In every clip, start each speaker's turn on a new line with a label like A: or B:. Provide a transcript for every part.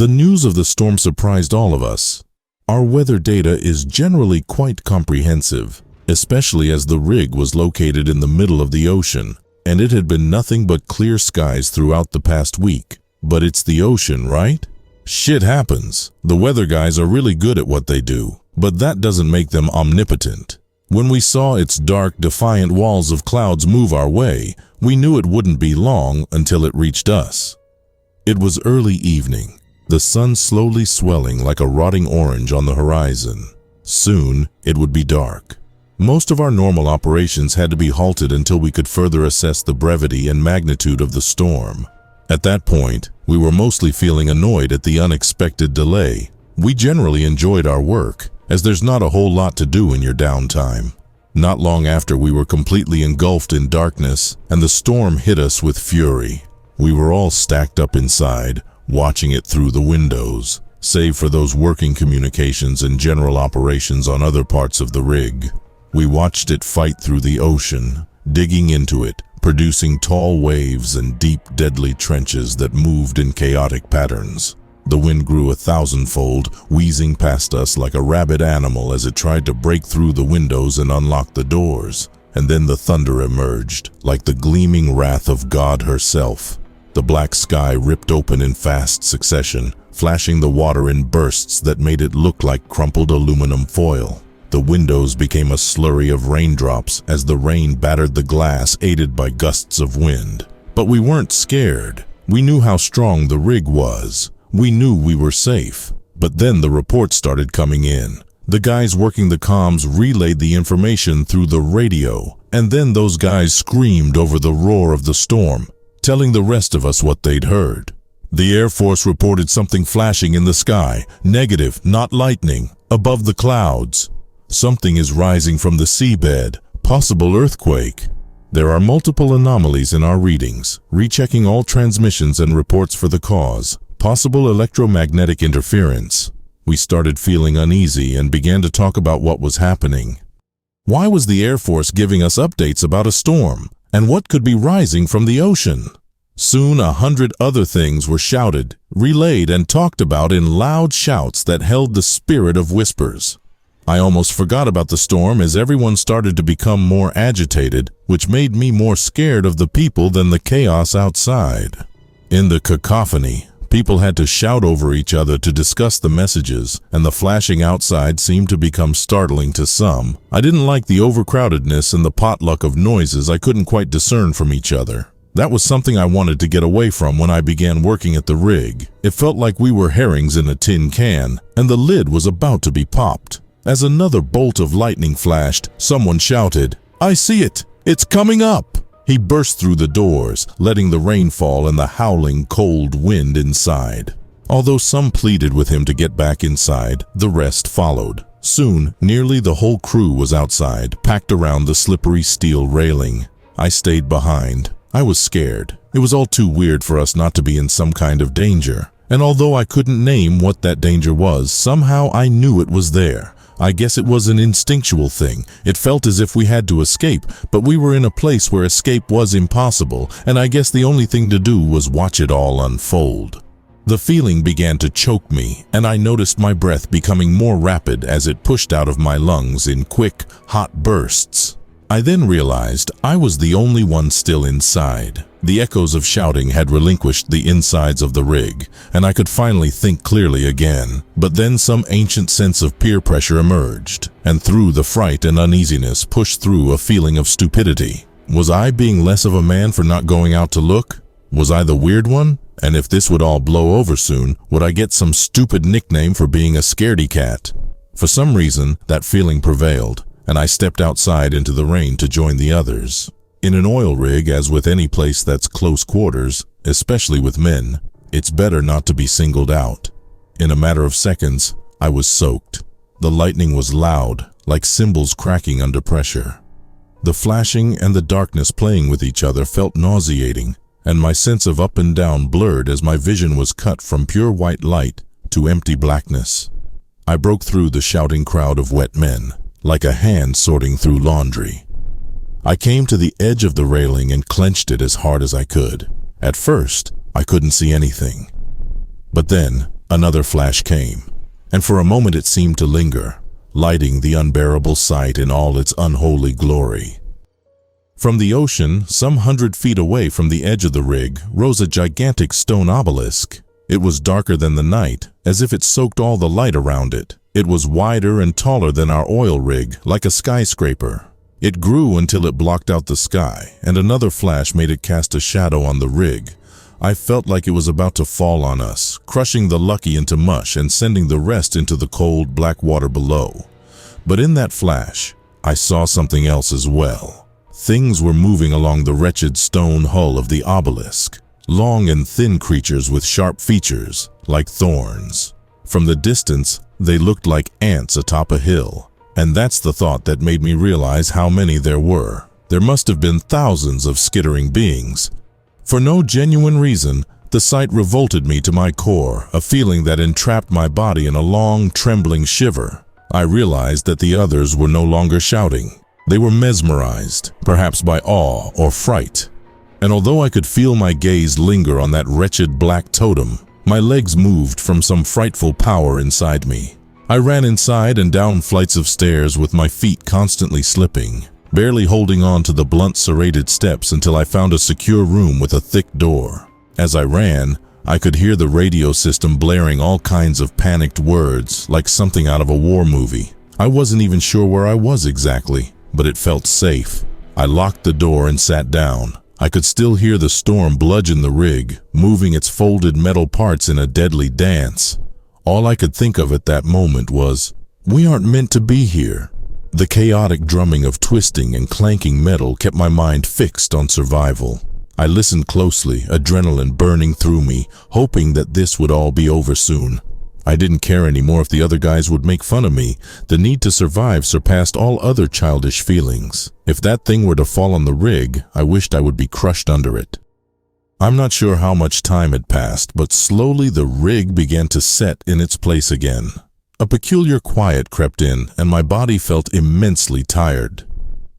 A: The news of the storm surprised all of us. Our weather data is generally quite comprehensive, especially as the rig was located in the middle of the ocean, and it had been nothing but clear skies throughout the past week. But it's the ocean, right? Shit happens. The weather guys are really good at what they do, but that doesn't make them omnipotent. When we saw its dark, defiant walls of clouds move our way, we knew it wouldn't be long until it reached us. It was early evening, the sun slowly swelling like a rotting orange on the horizon. Soon, it would be dark. Most of our normal operations had to be halted until we could further assess the brevity and magnitude of the storm. At that point, we were mostly feeling annoyed at the unexpected delay. We generally enjoyed our work, as there's not a whole lot to do in your downtime. Not long after, we were completely engulfed in darkness, and the storm hit us with fury. We were all stacked up inside, watching it through the windows, save for those working communications and general operations on other parts of the rig. We watched it fight through the ocean, digging into it, producing tall waves and deep, deadly trenches that moved in chaotic patterns. The wind grew 1,000-fold, wheezing past us like a rabid animal as it tried to break through the windows and unlock the doors. And then the thunder emerged, like the gleaming wrath of God herself. The black sky ripped open in fast succession, flashing the water in bursts that made it look like crumpled aluminum foil. The windows became a slurry of raindrops as the rain battered the glass, aided by gusts of wind. But we weren't scared. We knew how strong the rig was. We knew we were safe. But then the reports started coming in. The guys working the comms relayed the information through the radio, and then those guys screamed over the roar of the storm, telling the rest of us what they'd heard. The Air Force reported something flashing in the sky, negative, not lightning, above the clouds. Something is rising from the seabed, possible earthquake. There are multiple anomalies in our readings, rechecking all transmissions and reports for the cause, possible electromagnetic interference. We started feeling uneasy and began to talk about what was happening. Why was the Air Force giving us updates about a storm? And what could be rising from the ocean? Soon 100 other things were shouted, relayed, and talked about in loud shouts that held the spirit of whispers. I almost forgot about the storm as everyone started to become more agitated, which made me more scared of the people than the chaos outside. In the cacophony, people had to shout over each other to discuss the messages, and the flashing outside seemed to become startling to some. I didn't like the overcrowdedness and the potluck of noises I couldn't quite discern from each other. That was something I wanted to get away from when I began working at the rig. It felt like we were herrings in a tin can, and the lid was about to be popped. As another bolt of lightning flashed, someone shouted, "I see it! It's coming up!" He burst through the doors, letting the rain fall and the howling, cold wind inside. Although some pleaded with him to get back inside, the rest followed. Soon, nearly the whole crew was outside, packed around the slippery steel railing. I stayed behind. I was scared. It was all too weird for us not to be in some kind of danger. And although I couldn't name what that danger was, somehow I knew it was there. I guess it was an instinctual thing. It felt as if we had to escape, but we were in a place where escape was impossible, and I guess the only thing to do was watch it all unfold. The feeling began to choke me, and I noticed my breath becoming more rapid as it pushed out of my lungs in quick, hot bursts. I then realized I was the only one still inside. The echoes of shouting had relinquished the insides of the rig, and I could finally think clearly again. But then some ancient sense of peer pressure emerged, and through the fright and uneasiness pushed through a feeling of stupidity. Was I being less of a man for not going out to look? Was I the weird one? And if this would all blow over soon, would I get some stupid nickname for being a scaredy cat? For some reason, that feeling prevailed, and I stepped outside into the rain to join the others. In an oil rig, as with any place that's close quarters, especially with men, it's better not to be singled out. In a matter of seconds, I was soaked. The lightning was loud, like cymbals cracking under pressure. The flashing and the darkness playing with each other felt nauseating, and my sense of up and down blurred as my vision was cut from pure white light to empty blackness. I broke through the shouting crowd of wet men, like a hand sorting through laundry. I came to the edge of the railing and clenched it as hard as I could. At first, I couldn't see anything. But then, Another flash came, and for a moment it seemed to linger, lighting the unbearable sight in all its unholy glory. From the ocean, some 100 feet away from the edge of the rig, rose a gigantic stone obelisk. It was darker than the night, as if it soaked all the light around it. It was wider and taller than our oil rig, like a skyscraper. It grew until it blocked out the sky, and another flash made it cast a shadow on the rig. I felt like it was about to fall on us, crushing the lucky into mush and sending the rest into the cold, black water below. But in that flash, I saw something else as well. Things were moving along the wretched stone hull of the obelisk. Long and thin creatures with sharp features, like thorns. From the distance, they looked like ants atop a hill. And that's the thought that made me realize how many there were. There must have been thousands of skittering beings. For no genuine reason, the sight revolted me to my core, a feeling that entrapped my body in a long, trembling shiver. I realized that the others were no longer shouting. They were mesmerized, perhaps by awe or fright. And although I could feel my gaze linger on that wretched black totem, my legs moved from some frightful power inside me. I ran inside and down flights of stairs with my feet constantly slipping, barely holding on to the blunt serrated steps until I found a secure room with a thick door. As I ran, I could hear the radio system blaring all kinds of panicked words, like something out of a war movie. I wasn't even sure where I was exactly, but it felt safe. I locked the door and sat down. I could still hear the storm bludgeon the rig, moving its folded metal parts in a deadly dance. All I could think of at that moment was, we aren't meant to be here. The chaotic drumming of twisting and clanking metal kept my mind fixed on survival. I listened closely, adrenaline burning through me, hoping that this would all be over soon. I didn't care anymore if the other guys would make fun of me. The need to survive surpassed all other childish feelings. If that thing were to fall on the rig, I wished I would be crushed under it. I'm not sure how much time had passed, but slowly the rig began to set in its place again. A peculiar quiet crept in, and my body felt immensely tired.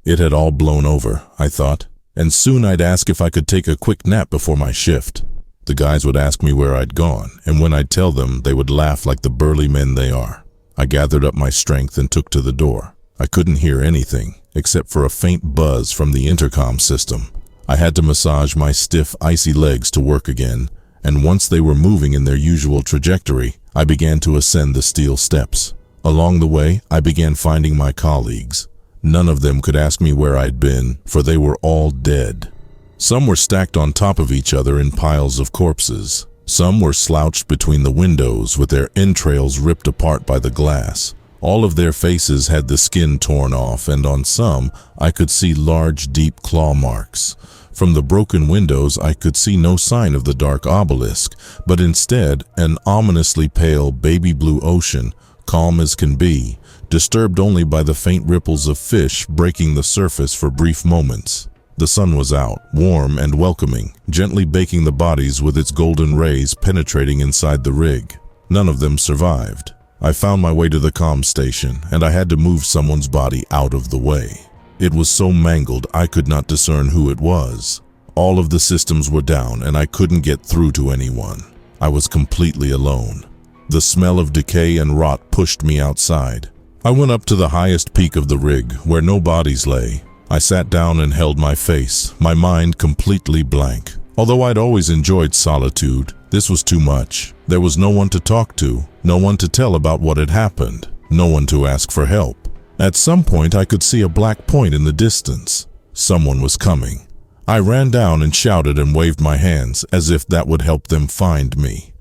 A: It had all blown over, I thought, and soon I'd ask if I could take a quick nap before my shift. The guys would ask me where I'd gone, and when I'd tell them, they would laugh like the burly men they are. I gathered up my strength and took to the door. I couldn't hear anything, except for a faint buzz from the intercom system. I had to massage my stiff, icy legs to work again, and once they were moving in their usual trajectory, I began to ascend the steel steps. Along the way, I began finding my colleagues. None of them could ask me where I'd been, for they were all dead. Some were stacked on top of each other in piles of corpses. Some were slouched between the windows with their entrails ripped apart by the glass. All of their faces had the skin torn off, and on some, I could see large, deep claw marks. From the broken windows, I could see no sign of the dark obelisk, but instead, an ominously pale baby blue ocean, calm as can be, disturbed only by the faint ripples of fish breaking the surface for brief moments. The sun was out, warm and welcoming, gently baking the bodies with its golden rays penetrating inside the rig. None of them survived. I found my way to the comm station, and I had to move someone's body out of the way. It was so mangled I could not discern who it was. All of the systems were down, and I couldn't get through to anyone. I was completely alone. The smell of decay and rot pushed me outside. I went up to the highest peak of the rig, where no bodies lay. I sat down and held my face, my mind completely blank. Although I'd always enjoyed solitude, this was too much. There was no one to talk to, no one to tell about what had happened, no one to ask for help. At some point, I could see a black point in the distance. Someone was coming. I ran down and shouted and waved my hands as if that would help them find me.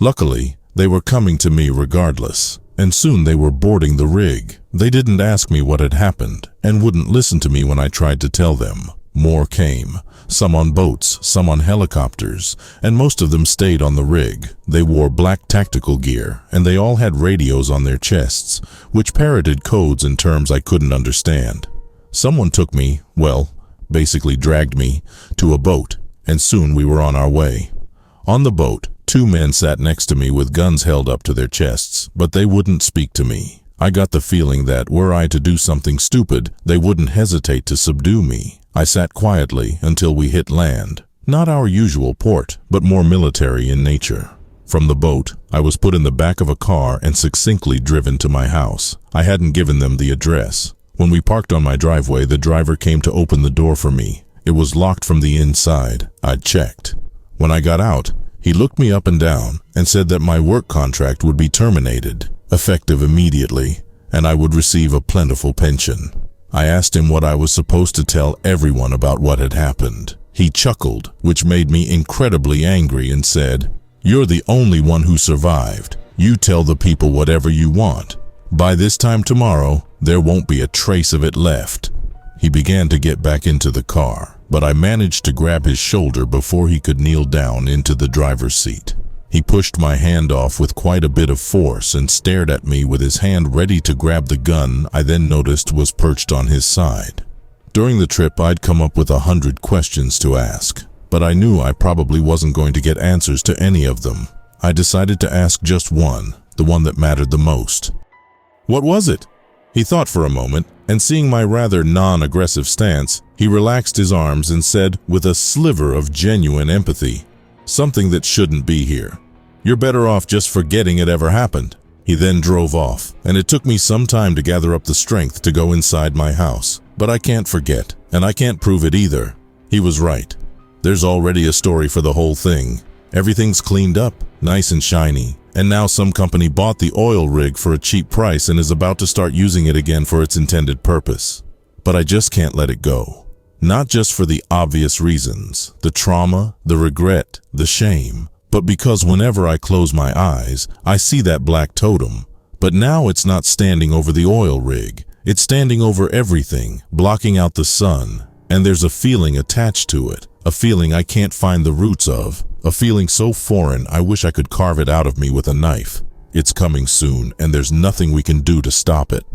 A: Luckily, they were coming to me regardless, and soon they were boarding the rig. They didn't ask me what had happened and wouldn't listen to me when I tried to tell them. More came, some on boats, some on helicopters, and most of them stayed on the rig. They wore black tactical gear, and they all had radios on their chests, which parroted codes and terms I couldn't understand. Someone took me, well, basically dragged me, to a boat, and soon we were on our way. On the boat, 2 men sat next to me with guns held up to their chests, but they wouldn't speak to me. I got the feeling that, were I to do something stupid, they wouldn't hesitate to subdue me. I sat quietly until we hit land. Not our usual port, but more military in nature. From the boat, I was put in the back of a car and succinctly driven to my house. I hadn't given them the address. When we parked on my driveway, the driver came to open the door for me. It was locked from the inside. I'd checked. When I got out, he looked me up and down and said that my work contract would be terminated, effective immediately, and I would receive a plentiful pension. I asked him what I was supposed to tell everyone about what had happened. He chuckled, which made me incredibly angry, and said, "You're the only one who survived. You tell the people whatever you want. By this time tomorrow, there won't be a trace of it left." He began to get back into the car, but I managed to grab his shoulder before he could kneel down into the driver's seat. He pushed my hand off with quite a bit of force and stared at me with his hand ready to grab the gun I then noticed was perched on his side. During the trip, I'd come up with 100 questions to ask, but I knew I probably wasn't going to get answers to any of them. I decided to ask just one, the one that mattered the most. "What was it?" He thought for a moment, and seeing my rather non-aggressive stance, he relaxed his arms and said with a sliver of genuine empathy, "Something that shouldn't be here. You're better off just forgetting it ever happened." He then drove off, and it took me some time to gather up the strength to go inside my house. But I can't forget, and I can't prove it either. He was right. There's already a story for the whole thing. Everything's cleaned up, nice and shiny, and now some company bought the oil rig for a cheap price and is about to start using it again for its intended purpose. But I just can't let it go. Not just for the obvious reasons, the trauma, the regret, the shame, but because whenever I close my eyes, I see that black totem. But now it's not standing over the oil rig. It's standing over everything, blocking out the sun, and there's a feeling attached to it, a feeling I can't find the roots of, a feeling so foreign I wish I could carve it out of me with a knife. It's coming soon, and there's nothing we can do to stop it.